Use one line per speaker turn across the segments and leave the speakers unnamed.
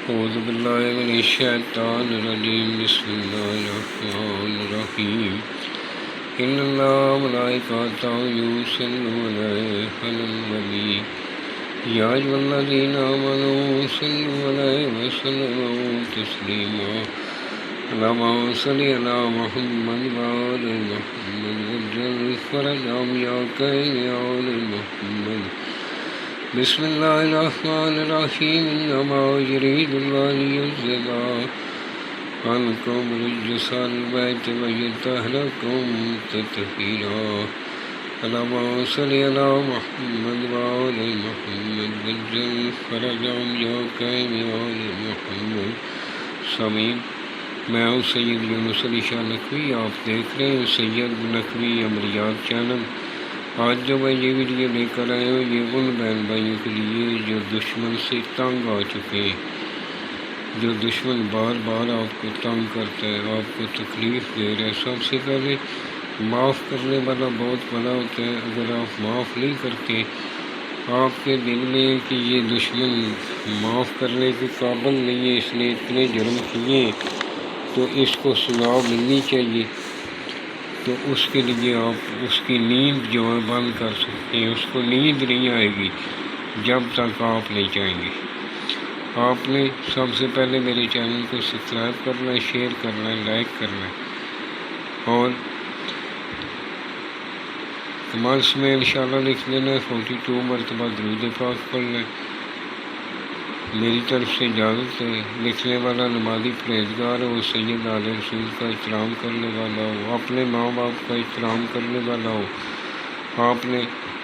أعوذ بالله من الشيطان الرجيم بسم الله الرحمن الرحيم إن الله وملائكته يصلون على النبي يا أيها الذين آمنوا صلوا عليه وسلموا تسليما اللهم صل على محمد وآل محمد وجل فرجهم يا كريم يا آل محمد بسم الله الرحمن الرحيم إنما يريد الله ليذهب عنكم رجس البيت ويطهركم تطهيرا اللهم صل على محمد وآل محمد وجل فرجهم يا كريم يا آل محمد سامعین، میں ہوں سید یونس علی شاہ نقوی. آپ دیکھ رہے ہیں سید نقوی عملیات چینل. آج جو میں یہ ویڈیو لے کر آئے ہوں یہ ان بہن بھائیوں کے لیے جو دشمن سے تنگ آ چکے ہیں، جو دشمن بار بار آپ کو تنگ کرتا ہے، آپ کو تکلیف دے رہا ہے. سب سے پہلے معاف کرنے والا بہت بڑا ہوتا ہے. اگر آپ معاف نہیں کرتے، آپ کے دل میں کہ یہ دشمن معاف کرنے کے قابل نہیں ہے، اس نے اتنے جرم کیے ہیں تو اس کو سزا ملنی چاہیے، تو اس کے لیے آپ اس کی نیند جو ہے بند کر سکتے ہیں. اس کو نیند نہیں آئے گی جب تک آپ نہیں چاہیں گے. آپ نے سب سے پہلے میرے چینل کو سبسکرائب کرنا ہے، شیئر کرنا ہے، لائک کرنا ہے، اور کمنٹس میں انشاءاللہ لکھ دینا ہے 42 مرتبہ درود پاک پڑھنا ہے. میری طرف سے اجازت ہے. لکھنے والا نمازی پرہیزگار ہو، سید آل رسول کا احترام کرنے والا ہو، اپنے ماں باپ کا احترام کرنے والا ہو. آپ نے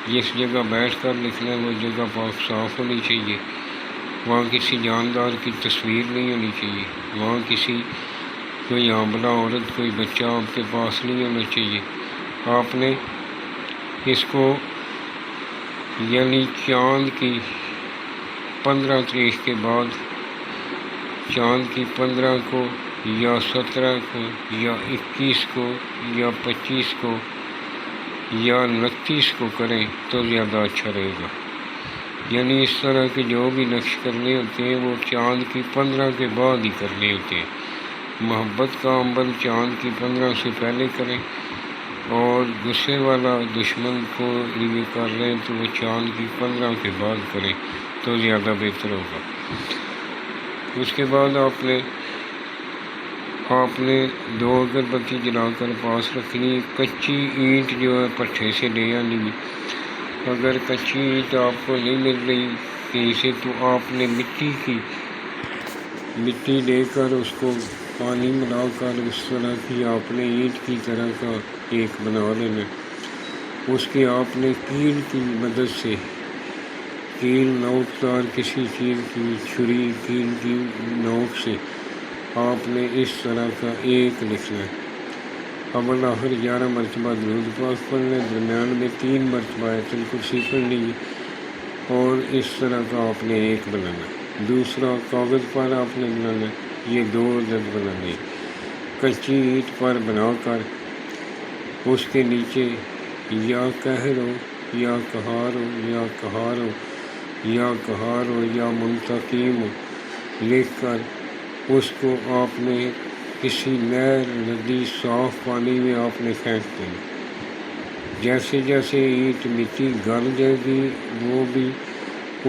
جس جگہ بیٹھ کر لکھنا ہے وہ جگہ پاک صاف ہونی چاہیے. وہاں کسی جاندار کی تصویر نہیں ہونی چاہیے. وہاں کسی کوئی حاملہ عورت، کوئی بچہ آپ کے پاس نہیں ہونا چاہیے. آپ نے اس کو یعنی چاند کی 15 تاریخ کے بعد، چاند کی 15 کو یا 17 کو یا 21 کو یا 25 کو یا 29 کو کریں تو زیادہ اچھا رہے گا. یعنی اس طرح کے جو بھی نقش کرنے ہوتے ہیں وہ چاند کی 15 کے بعد ہی کرنے ہوتے ہیں. محبت کا عمل چاند کی 15 سے پہلے کریں، اور غصے والا دشمن کو لیے کر رہے ہیں تو وہ چاند کی 15 کے بعد کریں تو زیادہ بہتر ہوگا. اس کے بعد آپ نے 2 اگربتی جلا کر پاس رکھنی. کچی اینٹ جو ہے پٹھے سے لے آنی ہے. اگر کچی اینٹ آپ کو نہیں مل رہی کہیں سے تو آپ نے مٹی لے کر اس کو پانی ملا کر اس طرح کی آپ نے اینٹ کی طرح کا ایک بنا لینا. اس کے آپ نے کیل کی مدد سے، کیل نوک دار کسی چیز کی چھری، کیل کی نوک سے آپ نے اس طرح کا ایک لکھنا ہے. اول آخر 11 مرتبہ درود پاک پڑھنا ہے. درمیان میں 3 مرتبہ آیت الکرسی پڑھنی ہے، اور اس طرح کا آپ نے ایک بنانا ہے. دوسرا کاغذ پر آپ نے بنانا ہے. یہ 2 عدد بنانے ہیں. کچی اینٹ پر بنا کر اس کے نیچے یا قہر ہو یا قہار ہو یا قہار ہو یا قہار ہو یا منتقم ہو لکھ کر اس کو آپ نے کسی نہر، ندی، صاف پانی میں آپ نے پھینک دینا. جیسے جیسے اینٹ مٹی گل جائے گی وہ بھی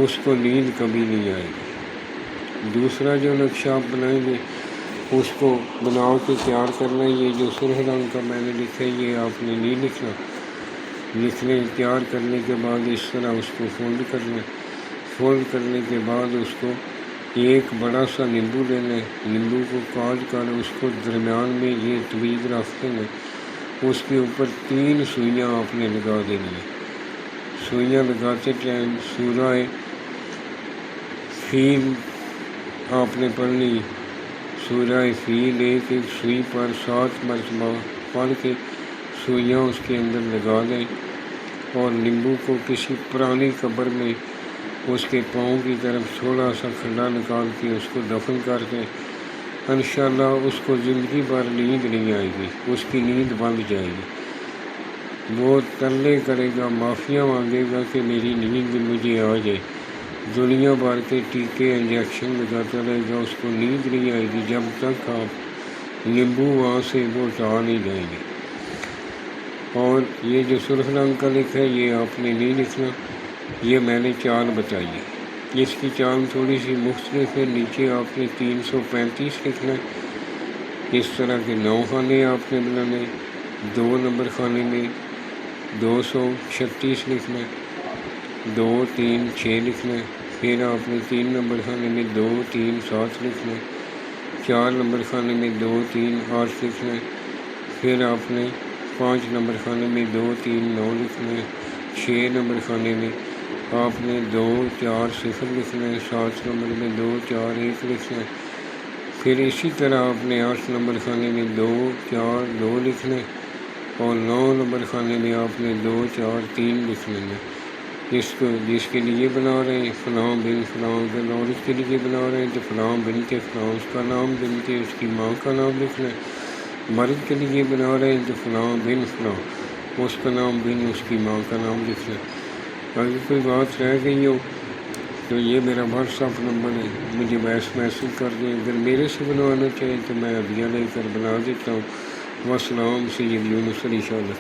اس کو نیند کبھی نہیں آئے گی. دوسرا جو نقشہ آپ بنائیں گے اس کو بنا کے تیار کرنا ہے. یہ جو سرخ رنگ کا میں نے لکھا ہے یہ آپ نے نہیں لکھنا. لکھنے تیار کرنے کے بعد اس طرح اس کو فولڈ کرنا ہے. فولڈ کرنے کے بعد اس کو ایک بڑا سا نیمبو لینا ہے. نیمبو کو کاٹ کر اس کو درمیان میں یہ طویل رکھ دینا. اس کے اوپر 3 سوئیاں آپ نے لگا دینی ہیں. سوئیاں لگاتے ٹائم سورہ فیل آپ نے پڑھنی. سورہ فیل ایک سوئی پر 7 مرتبہ پڑھ کے سوئیاں اس کے اندر لگا دیں، اور نیمبو کو کسی پرانی قبر میں اس کے پاؤں کی طرف تھوڑا سا کھڈا نکال کے اس کو دفن کر دیں. انشاءاللہ اس کو زندگی بھر نیند نہیں آئے گی، اس کی نیند بند جائے گی. وہ ترلے کرے گا، معافیاں مانگے گا کہ میری نیند مجھے آ جائے. دنیا بھر کے ٹیکے انجیکشن لگاتا رہے گا، اس کو نیند نہیں آئے گی جب تک آپ نیمبو وہاں سے وہ ہٹا نہیں جائیں گے۔ اور یہ جو سرخ رنگ کا لکھا ہے یہ آپ نے نہیں لکھنا، یہ میں نے چال بتائی ہے۔ اس کی چال تھوڑی سی مختلف ہے، نیچے آپ نے 335 لکھنا ہے۔ اس طرح کے 9 خانے آپ نے بنانے، 2 نمبر خانے میں 236 لکھنا ہے، 2 3 6 لکھنا ہے، پھر آپ نے 3 نمبر خانے میں 2 3 7 لکھنا ہے، 4 نمبر خانے میں 2 3 8 لکھنا ہے، پھر آپ نے 5 نمبر خانے میں 2 3 9 لکھنا ہے، 6 نمبر خانے میں آپ نے 2 4 0 لکھنا ہے، 7 نمبر میں 2 4 1 لکھنا ہے، پھر اسی طرح آپ نے 8 نمبر خانے میں 2 4 2 لکھنا ہے، اور 9 نمبر خانے میں آپ نے 2 4 3 لکھنا ہے۔ جس کے لیے بنا رہے ہیں فلاں بن فلاں، اگر عورت کے لیے بنا رہے ہیں تو فلاں بنت فلاں، اس کا نام بنت اس کی ماں کا نام لکھنا ہے۔ مرد کے لیے بنا رہے ہیں تو فلاں بن فلاں، اس کا نام بن اس کی ماں کا نام لکھنا ہے۔ اگر کوئی بات رہ گئی ہو تو یہ میرا واٹس ایپ نمبر ہے، مجھے میسج کر دیں۔ اگر میرے سے بنوانا چاہیں تو میں ادیہ لے کر بنا دیتا ہوں۔ والسلام، سید یونس علی شاہ۔